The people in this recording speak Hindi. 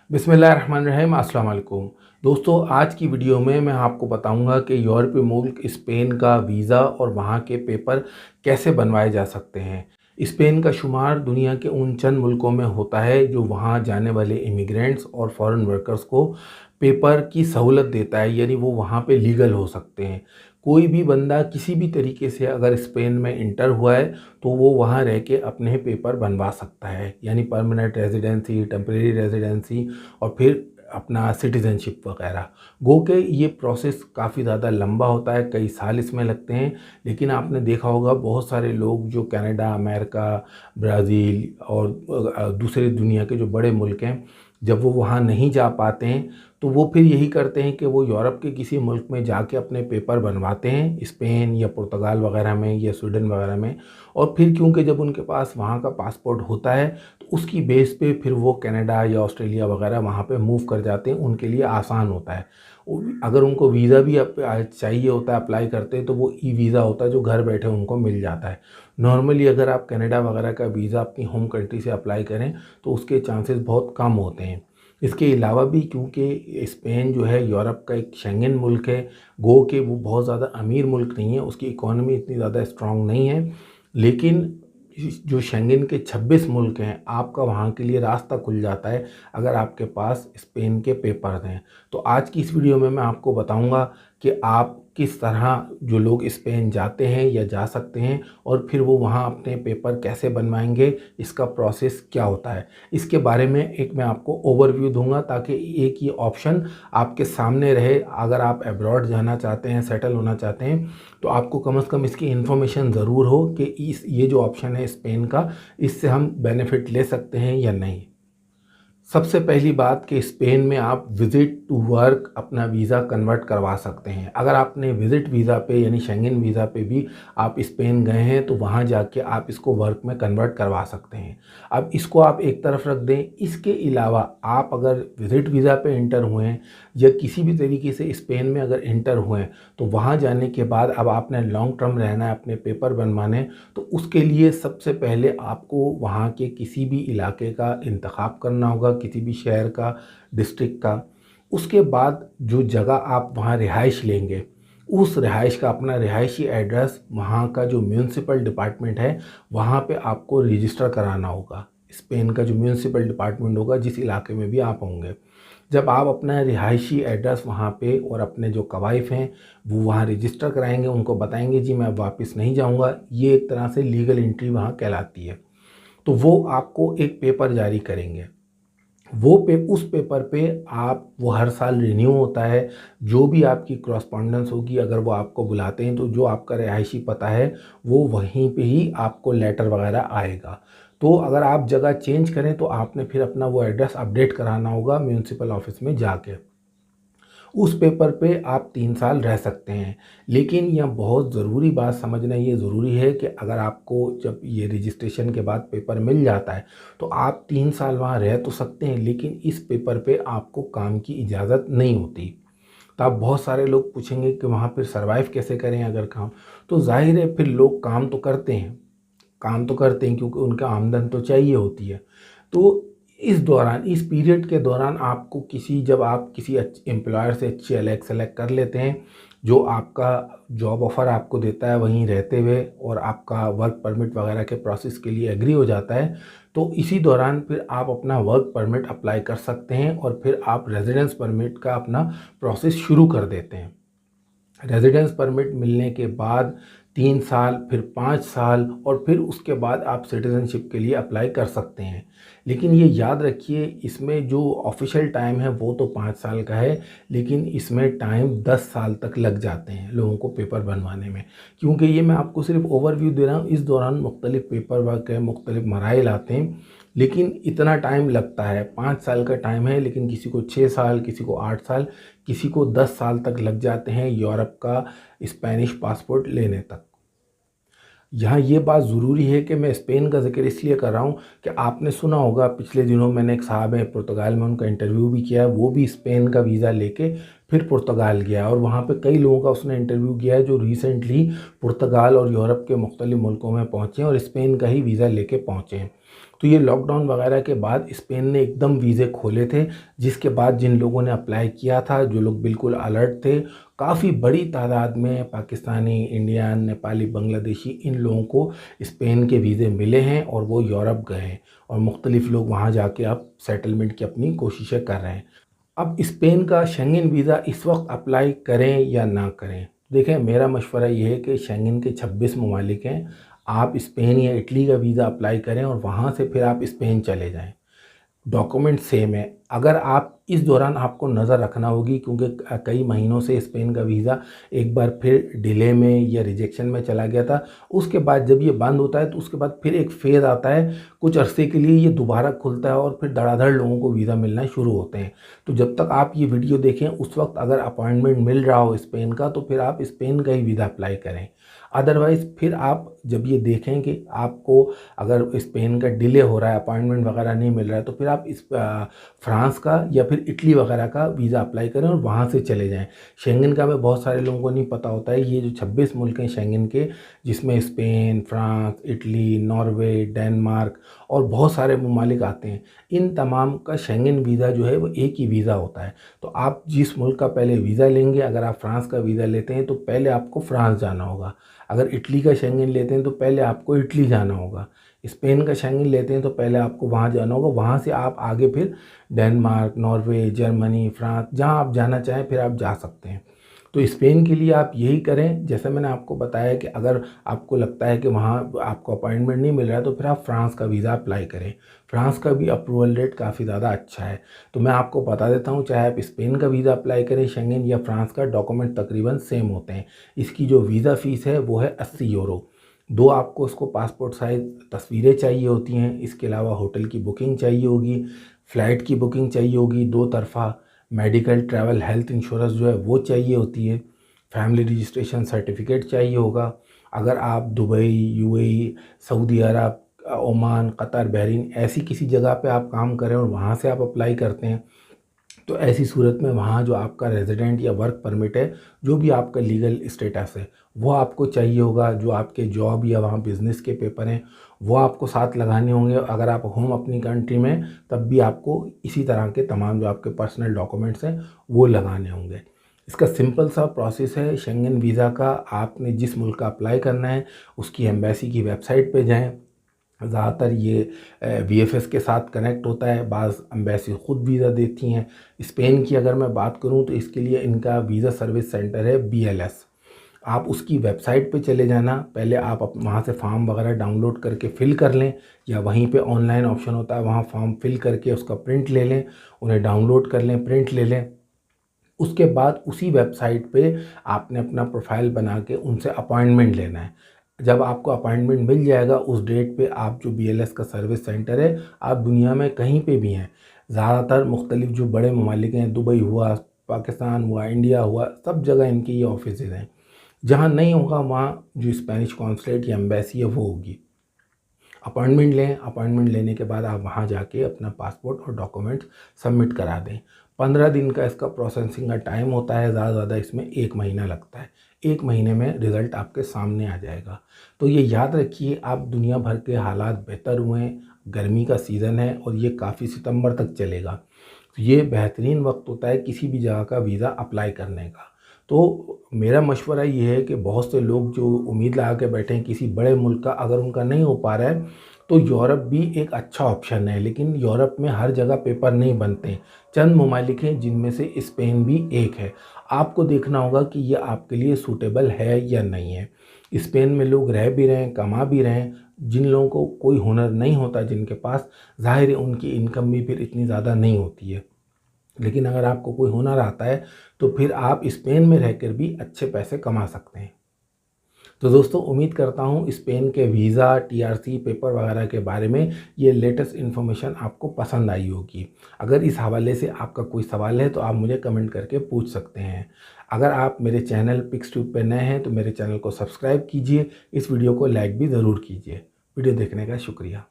बिस्मिल्लाहिर्रहमानिर्रहीम, अस्सलाम वालेकुम। दोस्तों, आज की वीडियो में मैं आपको बताऊंगा कि यूरोपीय मुल्क स्पेन का वीज़ा और वहां के पेपर कैसे बनवाए जा सकते हैं। स्पेन का शुमार दुनिया के उन चंद मुल्कों में होता है जो वहां जाने वाले इमिग्रेंट्स और फॉरेन वर्कर्स को पेपर की सहूलत देता है, यानी वो वहां पे लीगल हो सकते हैं। कोई भी बंदा किसी भी तरीके से अगर स्पेन में इंटर हुआ है तो वो वहाँ रह के अपने पेपर बनवा सकता है, यानी परमानेंट रेजिडेंसी, टेम्परेरी रेजिडेंसी और फिर अपना सिटीज़नशिप वगैरह। गो के ये प्रोसेस काफ़ी ज़्यादा लंबा होता है, कई साल इसमें लगते हैं। लेकिन आपने देखा होगा बहुत सारे लोग जो कनाडा, अमेरिका, ब्राज़ील और दूसरे दुनिया के जो बड़े मुल्क हैं, जब वो वहाँ नहीं जा पाते हैं तो वो फिर यही करते हैं कि वो यूरोप के किसी मुल्क में जाके अपने पेपर बनवाते हैं, स्पेन या पुर्तगाल वगैरह में या स्वीडन वगैरह में। और फिर क्योंकि जब उनके पास वहाँ का पासपोर्ट होता है तो उसकी बेस पे फिर वो कनाडा या ऑस्ट्रेलिया वगैरह वहाँ पे मूव कर जाते हैं, उनके लिए आसान होता है। अगर उनको वीज़ा भी चाहिए होता है, अप्लाई करते हैं, तो वो ई वीज़ा होता है जो घर बैठे उनको मिल जाता है। नॉर्मली अगर आप कनाडा वगैरह का वीज़ा अपनी होम कंट्री से अप्लाई करें तो उसके चांसेस बहुत कम होते हैं। इसके अलावा भी क्योंकि स्पेन जो है यूरोप का एक शेंगन मुल्क है, गो के वो बहुत ज़्यादा अमीर मुल्क नहीं है, उसकी इकोनॉमी इतनी ज़्यादा स्ट्रांग नहीं है। लेकिन जो शेंगन के 26 मुल्क हैं, आपका वहाँ के लिए रास्ता खुल जाता है अगर आपके पास स्पेन के पेपर्स हैं। तो आज की इस वीडियो में मैं आपको बताऊंगा कि आप किस तरह जो लोग स्पेन जाते हैं या जा सकते हैं और फिर वो वहाँ अपने पेपर कैसे बनवाएंगे, इसका प्रोसेस क्या होता है। इसके बारे में एक मैं आपको ओवरव्यू दूंगा ताकि एक ये ऑप्शन आपके सामने रहे। अगर आप अब्रॉड जाना चाहते हैं, सेटल होना चाहते हैं, तो आपको कम से कम इसकी इन्फॉर्मेशन ज़रूर हो कि ये जो ऑप्शन है स्पेन का, इससे हम बेनिफिट ले सकते हैं या नहीं। सबसे पहली बात कि स्पेन में आप विज़िट टू वर्क अपना वीज़ा कन्वर्ट करवा सकते हैं। अगर आपने विज़िट वीज़ा पे यानी शेंगन वीज़ा पे भी आप स्पेन गए हैं तो वहाँ जाके आप इसको वर्क में कन्वर्ट करवा सकते हैं। अब इसको आप एक तरफ रख दें। इसके अलावा आप अगर विज़िट वीज़ा पे इंटर हुए हैं या किसी भी तरीके से स्पेन में अगर इंटर हुए हैं तो वहाँ जाने के बाद अब आपने लॉन्ग टर्म रहना है, अपने पेपर बनवाने, तो उसके लिए सबसे पहले आपको वहाँ के किसी भी इलाके का इंतखाब करना होगा, किसी भी शहर का, डिस्ट्रिक्ट का। उसके बाद जो जगह आप वहाँ रिहाइश लेंगे, उस रिहाइश का अपना रिहायशी एड्रेस वहाँ का जो म्यूनसिपल डिपार्टमेंट है वहाँ पे आपको रजिस्टर कराना होगा। स्पेन का जो म्यूनसिपल डिपार्टमेंट होगा जिस इलाके में भी आप होंगे, जब आप अपना रिहायशी एड्रेस वहाँ पे और अपने जो कवाइफ हैं वो वहाँ रजिस्टर कराएंगे, उनको बताएंगे जी मैं अब वापस नहीं जाऊँगा, ये एक तरह से लीगल एंट्री वहाँ कहलाती है। तो वो आपको एक पेपर जारी करेंगे। उस पेपर पे आप, वो हर साल रिन्यू होता है। जो भी आपकी कॉरस्पॉन्डेंस होगी, अगर वो आपको बुलाते हैं तो जो आपका रिहायशी पता है वो वहीं पे ही आपको लेटर वगैरह आएगा। तो अगर आप जगह चेंज करें तो आपने फिर अपना वो एड्रेस अपडेट कराना होगा म्यूनसिपल ऑफिस में जाके। उस पेपर पे आप 3 साल रह सकते हैं। लेकिन यह बहुत ज़रूरी बात समझना ये ज़रूरी है कि अगर आपको जब ये रजिस्ट्रेशन के बाद पेपर मिल जाता है तो आप 3 साल वहाँ रह तो सकते हैं, लेकिन इस पेपर पे आपको काम की इजाज़त नहीं होती। तो आप, बहुत सारे लोग पूछेंगे कि वहाँ पर सर्वाइव कैसे करें अगर काम, तो जाहिर है फिर लोग काम तो करते हैं क्योंकि उनका आमदन तो चाहिए होती है। तो इस दौरान, इस पीरियड के दौरान आपको जब आप किसी एम्प्लॉयर से अच्छी सेलेक्ट कर लेते हैं जो आपका जॉब ऑफ़र आपको देता है वहीं रहते हुए और आपका वर्क परमिट वगैरह के प्रोसेस के लिए एग्री हो जाता है, तो इसी दौरान फिर आप अपना वर्क परमिट अप्लाई कर सकते हैं और फिर आप रेजिडेंस परमिट का अपना प्रोसेस शुरू कर देते हैं। रेजिडेंस परमिट मिलने के बाद 3 साल, फिर 5 साल और फिर उसके बाद आप सिटीज़नशिप के लिए अप्लाई कर सकते हैं। लेकिन ये याद रखिए, इसमें जो ऑफिशियल टाइम है वो तो 5 साल का है, लेकिन इसमें टाइम 10 साल तक लग जाते हैं लोगों को पेपर बनवाने में। क्योंकि ये मैं आपको सिर्फ ओवरव्यू दे रहा हूँ, इस दौरान मुख्तलिफ पेपर वर्क है, मुख्तलिफ मराइल आते हैं, लेकिन इतना टाइम लगता है। 5 साल का टाइम है, लेकिन किसी को 6 साल, किसी को 8 साल, किसी को 10 साल तक लग जाते हैं यूरोप का स्पेनिश पासपोर्ट लेने तक। यहाँ ये बात ज़रूरी है कि मैं स्पेन का ज़िक्र इसलिए कर रहा हूँ कि आपने सुना होगा पिछले दिनों मैंने एक साहब है पुर्तगाल में, उनका इंटरव्यू भी किया है। वो भी स्पेन का वीज़ा लेके फिर पुर्तगाल गया और वहाँ पे कई लोगों का उसने इंटरव्यू किया है जो रिसेंटली पुर्तगाल और यूरोप के मुख्तलिफ मुल्कों में पहुँचे हैं और स्पेन का ही वीज़ा लेके पहुँचे हैं। तो ये लॉकडाउन वगैरह के बाद स्पेन ने एकदम वीज़े खोले थे, जिसके बाद जिन लोगों ने अप्लाई किया था, जो लोग बिल्कुल अलर्ट थे, काफ़ी बड़ी तादाद में पाकिस्तानी, इंडियन, नेपाली, बांग्लादेशी इन लोगों को स्पेन के वीज़े मिले हैं और वो यूरोप गए हैं और मुख्तलिफ़ लोग वहाँ जाके अब सेटलमेंट की अपनी कोशिशें कर रहे हैं। अब स्पेन का शेंगन वीज़ा इस वक्त अप्लाई करें या ना करें? देखें, मेरा मशवरा ये है कि शेंगन के 26 ममालिक हैं, आप स्पेन या इटली का वीज़ा अप्लाई करें और वहाँ से फिर आप स्पेन चले जाएँ। डॉक्यूमेंट सेम है। अगर आप इस दौरान आपको नज़र रखना होगी, क्योंकि कई महीनों से स्पेन का वीज़ा एक बार फिर डिले में या रिजेक्शन में चला गया था। उसके बाद जब ये बंद होता है तो उसके बाद फिर एक फ़ेज़ आता है, कुछ अरसे के लिए ये दोबारा खुलता है और फिर धड़ाधड़ लोगों को वीज़ा मिलना शुरू होते हैं। तो जब तक आप ये वीडियो देखें उस वक्त अगर अपॉइंटमेंट मिल रहा हो स्पेन का, तो फिर आप स्पेन का ही वीज़ा अप्लाई करें। अदरवाइज़ फिर आप जब ये देखें कि आपको अगर स्पेन का डिले हो रहा है, अपॉइंटमेंट वगैरह नहीं मिल रहा है, तो फिर आप इस फ्रांस का या फिर इटली वगैरह का वीज़ा अप्लाई करें और वहाँ से चले जाएं। शेंगन का में बहुत सारे लोगों को नहीं पता होता है, ये जो 26 मुल्क हैं शेंगन के, जिसमें Spain, France, Italy, Norway, Denmark और बहुत सारे ममालिक आते हैं, इन तमाम का शेंगन वीज़ा जो है वो एक ही वीज़ा होता है। तो आप जिस मुल्क का पहले वीज़ा लेंगे, अगर आप फ्रांस का वीज़ा लेते हैं तो पहले आपको फ्रांस जाना होगा। अगर इटली का शेंगन लेते हैं तो पहले आपको इटली जाना होगा। स्पेन का शेंगन लेते हैं तो पहले आपको वहाँ जाना होगा, वहाँ से आप आगे फिर डेनमार्क, नॉर्वे, जर्मनी, फ्रांस, जहाँ आप जाना चाहें फिर आप जा सकते हैं। तो स्पेन के लिए आप यही करें, जैसे मैंने आपको बताया कि अगर आपको लगता है कि वहाँ आपको अपॉइंटमेंट नहीं मिल रहा है तो फिर आप फ्रांस का वीज़ा अप्लाई करें। फ्रांस का भी अप्रूवल रेट काफ़ी ज़्यादा अच्छा है। तो मैं आपको बता देता हूँ, चाहे आप स्पेन का वीज़ा अप्लाई करें शेंगन या फ्रांस का, डॉक्यूमेंट तकरीबन सेम होते हैं। इसकी जो वीज़ा फ़ीस है वो है 80 यूरो। दो आपको उसको पासपोर्ट साइज़ तस्वीरें चाहिए होती हैं। इसके अलावा होटल की बुकिंग चाहिए होगी, फ़्लाइट की बुकिंग चाहिए होगी, दो तरफ़ा मेडिकल, ट्रैवल, हेल्थ इंश्योरेंस जो है वो चाहिए होती है, फैमिली रजिस्ट्रेशन सर्टिफिकेट चाहिए होगा। अगर आप दुबई, यूएई, सऊदी अरब, ओमान, कतर, बहरीन ऐसी किसी जगह पे आप काम करें और वहाँ से आप अप्लाई करते हैं, तो ऐसी सूरत में वहाँ जो आपका रेजिडेंट या वर्क परमिट है, जो भी आपका लीगल स्टेटस है, वो आपको चाहिए होगा। जो आपके जॉब या वहाँ बिज़नेस के पेपर हैं वो आपको साथ लगाने होंगे। अगर आप होम अपनी कंट्री में, तब भी आपको इसी तरह के तमाम जो आपके पर्सनल डॉक्यूमेंट्स हैं वो लगाने होंगे। इसका सिंपल सा प्रोसेस है शेंगन वीज़ा का। आपने जिस मुल्क का अप्लाई करना है उसकी एम्बेसी की वेबसाइट पे जाएं। ज़्यादातर ये वीएफएस के साथ कनेक्ट होता है, बाज़ एम्बेसी ख़ुद वीज़ा देती हैं। स्पेन की अगर मैं बात करूं तो इसके लिए इनका वीज़ा सर्विस सेंटर है बीएलएस। आप उसकी वेबसाइट पे चले जाना, पहले आप वहाँ से फॉर्म वगैरह डाउनलोड करके फ़िल कर लें, या वहीं पे ऑनलाइन ऑप्शन होता है, वहाँ फॉर्म फ़िल करके उसका प्रिंट ले लें, उन्हें डाउनलोड कर लें, प्रिंट ले लें। उसके बाद उसी वेबसाइट पे आपने अपना प्रोफाइल बना के उनसे अपॉइंटमेंट लेना है। जब आपको अपॉइंटमेंट मिल जाएगा उस डेट पे, आप जो बीएलएस का सर्विस सेंटर है, आप दुनिया में कहीं पे भी हैं, ज़्यादातर मुख्तलिफ जो बड़े ममालिक हैं, दुबई हुआ, पाकिस्तान हुआ, इंडिया हुआ, सब जगह इनके ये ऑफिस हैं। जहाँ नहीं होगा वहाँ जो स्पेनिश कॉन्सुलेट या एम्बेसी है वो होगी। अपॉइंटमेंट लें, अपॉइंटमेंट लेने के बाद आप वहाँ जाके अपना पासपोर्ट और डॉक्यूमेंट्स सबमिट करा दें। 15 दिन का इसका प्रोसेसिंग का टाइम होता है, ज़्यादा ज़्यादा इसमें 1 महीना लगता है। 1 महीने में रिज़ल्ट आपके सामने आ जाएगा। तो ये याद रखिए, आप दुनिया भर के हालात बेहतर हुए हैं, गर्मी का सीज़न है और ये काफ़ी सितंबर तक चलेगा। तो ये बेहतरीन वक्त होता है किसी भी जगह का वीज़ा अप्लाई करने का। तो मेरा मशवरा ये है कि बहुत से लोग जो उम्मीद लगा के बैठे हैं किसी बड़े मुल्क का, अगर उनका नहीं हो पा रहा है तो यूरोप भी एक अच्छा ऑप्शन है। लेकिन यूरोप में हर जगह पेपर नहीं बनते, चंद ममालिक हैं जिनमें से स्पेन भी एक है। आपको देखना होगा कि ये आपके लिए सूटेबल है या नहीं है। स्पेन में लोग रह भी रहे हैं, कमा भी रहे हैं। जिन लोगों को कोई हुनर नहीं होता, जिनके पास, ज़ाहिर है उनकी इनकम भी फिर इतनी ज़्यादा नहीं होती है। लेकिन अगर आपको कोई हुनर आता है तो फिर आप स्पेन में रहकर भी अच्छे पैसे कमा सकते हैं। तो दोस्तों, उम्मीद करता हूँ स्पेन के वीज़ा, टीआरसी, पेपर वगैरह के बारे में ये लेटेस्ट इन्फॉर्मेशन आपको पसंद आई होगी। अगर इस हवाले से आपका कोई सवाल है तो आप मुझे कमेंट करके पूछ सकते हैं। अगर आप मेरे चैनल पिक्सट्यूब पे नए हैं तो मेरे चैनल को सब्सक्राइब कीजिए, इस वीडियो को लाइक भी ज़रूर कीजिए। वीडियो देखने का शुक्रिया।